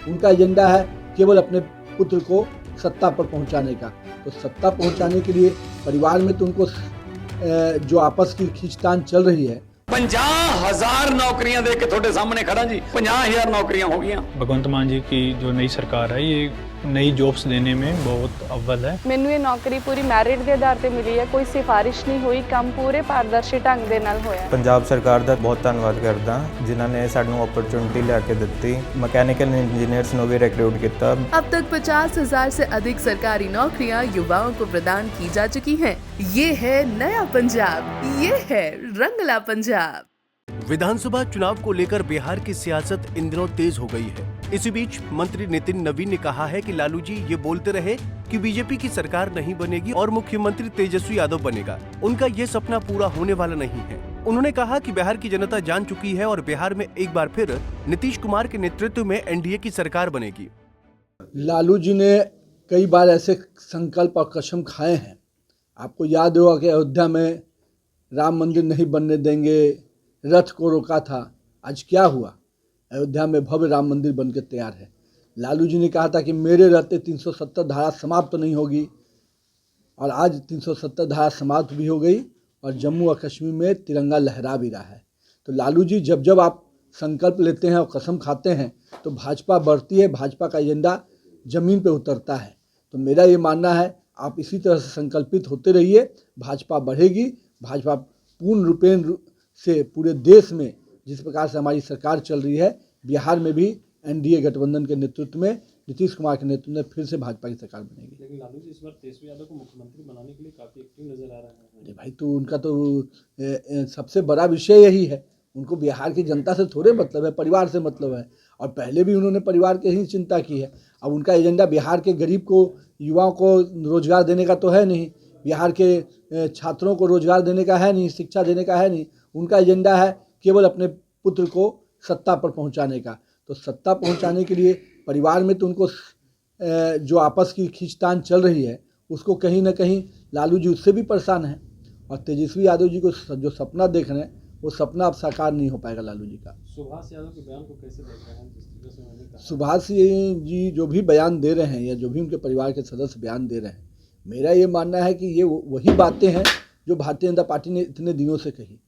उनका एजेंडा है केवल अपने पुत्र को सत्ता पर पहुंचाने का। तो सत्ता पहुंचाने के लिए परिवार में तो उनको जो आपस की खींचतान चल रही है। 50,000 नौकरियां दे के थोड़े सामने खड़ा जी, 50,000 नौकरियां हो गई। भगवंत मान जी की जो नई सरकार है ये नई जॉब्स देने में बहुत अव्वल है। ਮੈਨੂੰ ਇਹ ਨੌਕਰੀ ਪੂਰੀ ਮੈਰਿਟ ਦੇ ਆਧਾਰ ਤੇ ਮਿਲੀ ਹੈ, ਕੋਈ ਸਿਫਾਰਿਸ਼ ਨਹੀਂ ਹੋਈ, ਕੰਮ ਪੂਰੇ ਪਾਰਦਰਸ਼ੀ ਢੰਗ ਦੇ ਨਾਲ ਹੋਇਆ। ਪੰਜਾਬ ਸਰਕਾਰ ਦਾ ਬਹੁਤ ਧੰਨਵਾਦ ਕਰਦਾ ਜਿਨ੍ਹਾਂ ਨੇ ਸਾਨੂੰ ਓਪਰਚੁਨਿਟੀ ਲਿਆ ਕੇ ਦਿੱਤੀ। ਮਕੈਨੀਕਲ ਇੰजीनियर्स ਨੂੰ ਵੀ रिक्रूट किया। अब तक 50,000 से अधिक सरकारी नौकरियां युवाओं को प्रदान की जा चुकी हैं। ये है नया पंजाब, ये है रंगला पंजाब। विधानसभा चुनाव को लेकर बिहार की सियासत इन दिनों तेज हो गई है। इसी बीच मंत्री नितिन नवीन ने कहा है कि लालू जी ये बोलते रहे कि बीजेपी की सरकार नहीं बनेगी और मुख्यमंत्री तेजस्वी यादव बनेगा। उनका ये सपना पूरा होने वाला नहीं है। उन्होंने कहा कि बिहार की जनता जान चुकी है और बिहार में एक बार फिर नीतीश कुमार के नेतृत्व में एनडीए की सरकार बनेगी। लालू जी ने कई बार ऐसे संकल्प और कसम खाए हैं। आपको याद होगा कि अयोध्या में राम मंदिर नहीं बनने देंगे, रथ को रोका था। आज क्या हुआ? अयोध्या में भव्य राम मंदिर बनकर तैयार है। लालू जी ने कहा था कि मेरे रहते 370 धारा समाप्त नहीं होगी, और आज 370 धारा समाप्त भी हो गई और जम्मू और कश्मीर में तिरंगा लहरा भी रहा है। तो लालू जी जब जब आप संकल्प लेते हैं और कसम खाते हैं तो भाजपा बढ़ती है, भाजपा का एजेंडा ज़मीन पे उतरता है। तो मेरा ये मानना है आप इसी तरह से संकल्पित होते रहिए, भाजपा बढ़ेगी। भाजपा पूर्ण रूपेण से पूरे देश में जिस प्रकार से हमारी सरकार चल रही है, बिहार में भी एनडीए गठबंधन के नेतृत्व में नीतीश कुमार के नेतृत्व में फिर से भाजपा की सरकार बनेगी। लेकिन लालू जी इस बार तेजस्वी यादव को मुख्यमंत्री बनाने के लिए काफी एक्टिव नजर आ रहे हैं। अरे भाई, तो उनका तो सबसे बड़ा विषय यही है। उनको बिहार की जनता से थोड़े मतलब है, परिवार से मतलब है। और पहले भी उन्होंने परिवार की ही चिंता की है। अब उनका एजेंडा बिहार के गरीब को, युवाओं को रोजगार देने का तो है नहीं, बिहार के छात्रों को रोजगार देने का है नहीं, शिक्षा देने का है नहीं। उनका एजेंडा है केवल अपने पुत्र को सत्ता पर पहुंचाने का। तो सत्ता पहुंचाने के लिए परिवार में तो उनको जो आपस की खींचतान चल रही है उसको कहीं ना कहीं लालू जी उससे भी परेशान हैं। और तेजस्वी यादव जी को जो सपना देख रहे हैं वो सपना अब साकार नहीं हो पाएगा लालू जी का। सुभाष यादव के बयान को कैसे देख रहे हैं? जिस तरीके से उन्होंने कहा, सुभाष जी जो भी बयान दे रहे हैं या जो भी उनके परिवार के सदस्य बयान दे रहे हैं, मेरा ये मानना है कि ये वही बातें हैं जो भारतीय जनता पार्टी ने इतने दिनों से कही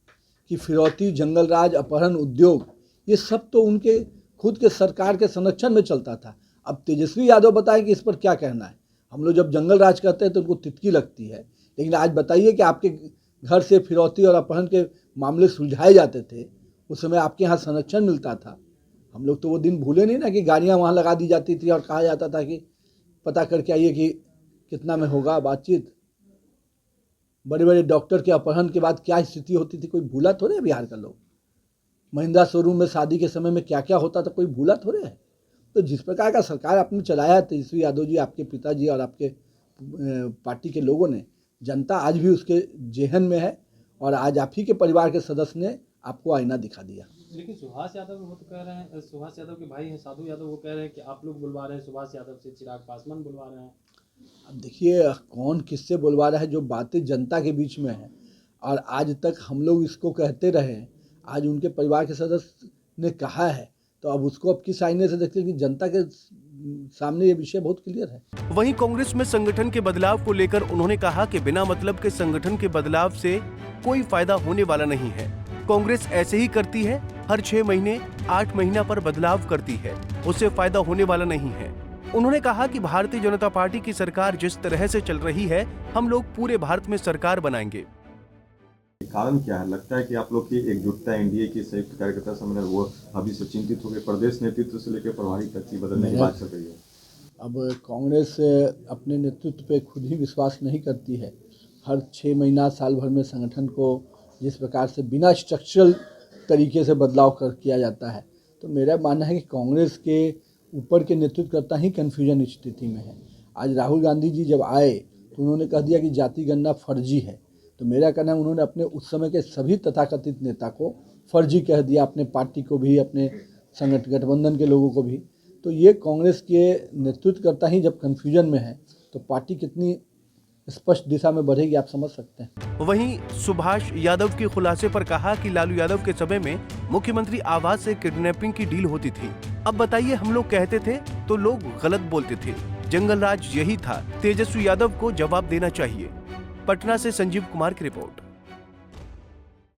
कि फिरौती, जंगल राज, अपहरण, उद्योग, ये सब तो उनके खुद के सरकार के संरक्षण में चलता था। अब तेजस्वी यादव बताएं कि इस पर क्या कहना है। हम लोग जब जंगल राज करते हैं तो उनको तितकी लगती है, लेकिन आज बताइए कि आपके घर से फिरौती और अपहरण के मामले सुलझाए जाते थे, उस समय आपके यहाँ संरक्षण मिलता था। हम लोग तो वो दिन भूले नहीं ना कि गाड़ियाँ वहाँ लगा दी जाती थी और कहा जाता था कि पता करके आइए कि कितना में होगा बातचीत। बड़े बड़े डॉक्टर के अपहरण के बाद क्या स्थिति होती थी कोई भूला थोड़े है बिहार का लोग। महिंद्रा शोरूम में शादी के समय में क्या क्या होता था कोई भूला थोड़े है। तो जिस प्रकार का सरकार आपने चलाया है तेजस्वी यादव जी, आपके पिताजी और आपके पार्टी के लोगों ने, जनता आज भी उसके जेहन में है और आज आप ही के परिवार के सदस्य ने आपको आईना दिखा दिया। लेकिन सुभाष यादव वो तो कह रहे हैं, सुभाष यादव के भाई हैं साधु यादव, वो कह रहे हैं कि आप लोग बुलवा रहे हैं सुभाष यादव से, चिराग पासवान बुलवा रहे हैं। अब देखिए कौन किससे बुलवा रहा है, जो बातें जनता के बीच में है और आज तक हम लोग इसको कहते रहे, आज उनके परिवार के सदस्य ने कहा है, तो अब उसको अब किस आईने से देखते हैं कि जनता के सामने ये विषय बहुत क्लियर है। वहीं कांग्रेस में संगठन के बदलाव को लेकर उन्होंने कहा कि बिना मतलब के संगठन के बदलाव से कोई फायदा होने वाला नहीं है। कांग्रेस ऐसे ही करती है, हर 6 महीने 8 महीना पर बदलाव करती है, उससे फायदा होने वाला नहीं है। उन्होंने कहा कि भारतीय जनता पार्टी की सरकार जिस तरह से चल रही है, हम लोग पूरे भारत में सरकार बनाएंगे। कारण क्या है? लगता है कि आप लोग की एकजुटता एनडीए की संयुक्त कार्यकर्ता सम्मेलन वो अभी से चिंतित हो गए, प्रदेश नेतृत्व से लेकर प्रभारी तक की बदलने की बात चल रही है। अब कांग्रेस अपने नेतृत्व पे खुद ही विश्वास नहीं करती है। हर 6 महीना साल भर में संगठन को जिस प्रकार से बिना स्ट्रक्चरल तरीके से बदलाव किया जाता है, तो मेरा मानना है कि कांग्रेस के ऊपर के नेतृत्वकर्ता ही कन्फ्यूजन स्थिति में है। आज राहुल गांधी जी जब आए तो उन्होंने कह दिया कि जाति गणना फर्जी है। तो मेरा कहना है उन्होंने अपने उस समय के सभी तथाकथित नेता को फर्जी कह दिया, अपने पार्टी को भी, अपने गठबंधन के लोगों को भी। तो ये कांग्रेस के नेतृत्वकर्ता ही जब कन्फ्यूजन में है तो पार्टी कितनी स्पष्ट दिशा में बढ़ेगी, आप समझ सकते हैं। वहीं सुभाष यादव के खुलासे पर कहा कि लालू यादव के समय में मुख्यमंत्री आवास से किडनैपिंग की डील होती थी। अब बताइए, हम लोग कहते थे तो लोग गलत बोलते थे। जंगल राज यही था। तेजस्वी यादव को जवाब देना चाहिए। पटना से संजीव कुमार की रिपोर्ट।